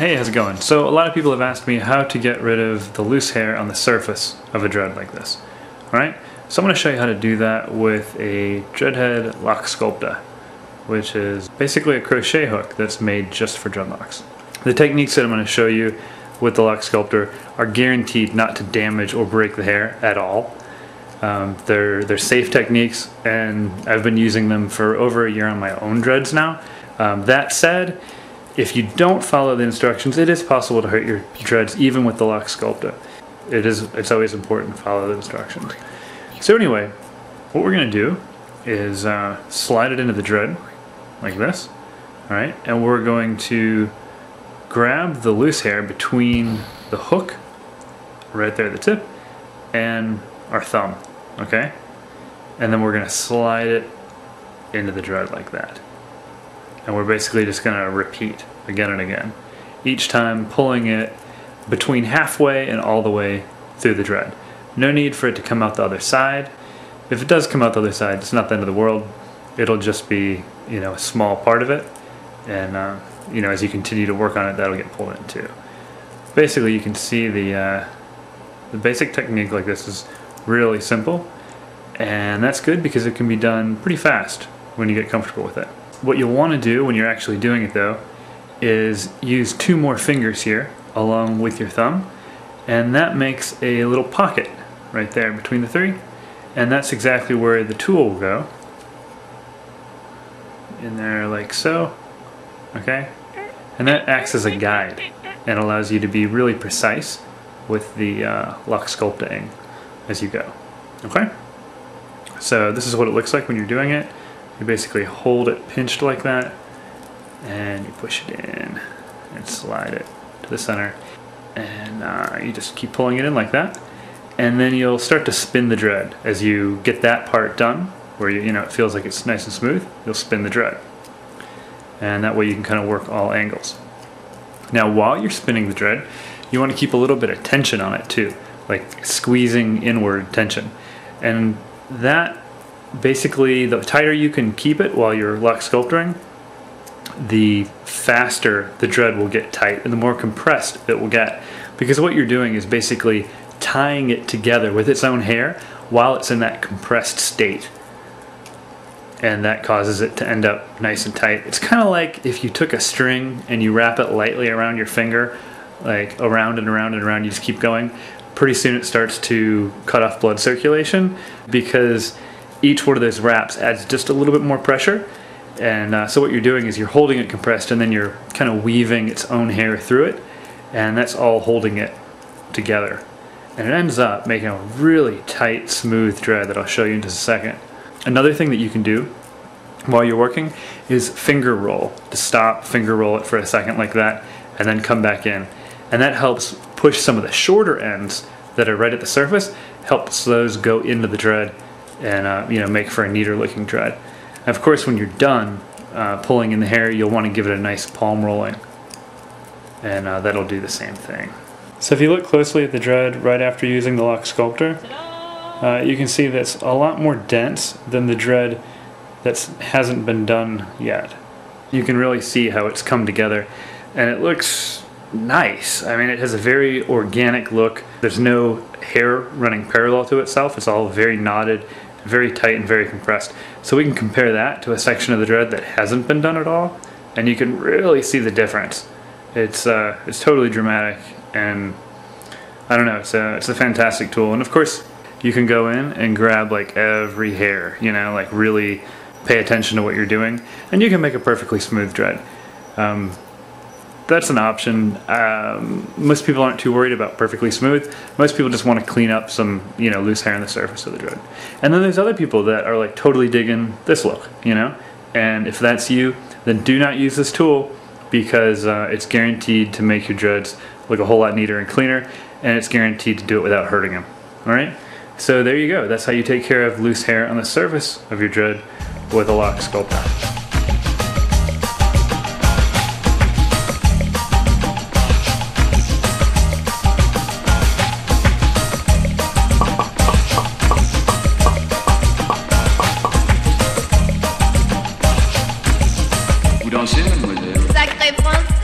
Hey, how's it going? So a lot of people have asked me how to get rid of the loose hair on the surface of a dread like this. Alright, so I'm going to show you how to do that with a Dreadhead lock sculptor, which is basically a crochet hook that's made just for dreadlocks. The techniques that I'm going to show you with the lock sculptor are guaranteed not to damage or break the hair at all. They're safe techniques, and I've been using them for over a year on my own dreads now. That said, if you don't follow the instructions, it is possible to hurt your dreads even with the lock sculptor. It's always important to follow the instructions. So anyway, what we're going to do is slide it into the dread like this, alright, and we're going to grab the loose hair between the hook, right there at the tip, and our thumb, okay? And then we're going to slide it into the dread like that. And we're basically just going to repeat again and again, each time pulling it between halfway and all the way through the dread. No need for it to come out the other side. If it does come out the other side, it's not the end of the world. It'll just be, you know, a small part of it, and you know, as you continue to work on it, that'll get pulled in too. Basically, you can see the basic technique like this is really simple, and that's good because it can be done pretty fast when you get comfortable with it. What you'll want to do when you're actually doing it though is use 2 more fingers here along with your thumb, and that makes a little pocket right there between the 3, and that's exactly where the tool will go, in there like so, okay? And that acts as a guide and allows you to be really precise with the lock sculpting as you go, okay? So this is what it looks like when you're doing it. You basically hold it pinched like that, and you push it in and slide it to the center, and you just keep pulling it in like that, and then you'll start to spin the dread. As you get that part done, where you know it feels like it's nice and smooth, you'll spin the dread, and that way you can kind of work all angles. Now while you're spinning the dread, you want to keep a little bit of tension on it too, like squeezing inward tension, and that basically, the tighter you can keep it while you're lock sculpting, the faster the dread will get tight and the more compressed it will get, because what you're doing is basically tying it together with its own hair while it's in that compressed state, and that causes it to end up nice and tight. It's kind of like if you took a string and you wrap it lightly around your finger, like around and around and around, you just keep going. Pretty soon it starts to cut off blood circulation, because each one of those wraps adds just a little bit more pressure, and so what you're doing is you're holding it compressed, and then you're kind of weaving its own hair through it, and that's all holding it together, and it ends up making a really tight, smooth dread that I'll show you in just a second. Another thing that you can do while you're working is finger roll. To stop, finger roll it for a second like that, and then come back in, and that helps push some of the shorter ends that are right at the surface, helps those go into the dread, and you know, make for a neater looking dread. And of course, when you're done pulling in the hair, you'll want to give it a nice palm rolling, and that'll do the same thing. So if you look closely at the dread right after using the lock sculptor, you can see that's a lot more dense than the dread that hasn't been done yet. You can really see how it's come together, and it looks nice. I mean, it has a very organic look. There's no hair running parallel to itself. It's all very knotted, very tight, and very compressed. So we can compare that to a section of the dread that hasn't been done at all, and you can really see the difference. It's totally dramatic, and I don't know, it's a fantastic tool. And of course, you can go in and grab like every hair, you know, like really pay attention to what you're doing, and you can make a perfectly smooth dread. That's an option. Most people aren't too worried about perfectly smooth. Most people just want to clean up some, you know, loose hair on the surface of the dread. And then there's other people that are like totally digging this look, you know? And if that's you, then do not use this tool, because it's guaranteed to make your dreads look a whole lot neater and cleaner, and it's guaranteed to do it without hurting them. Alright? So there you go. That's how you take care of loose hair on the surface of your dread with a lock sculptor. Sacré France.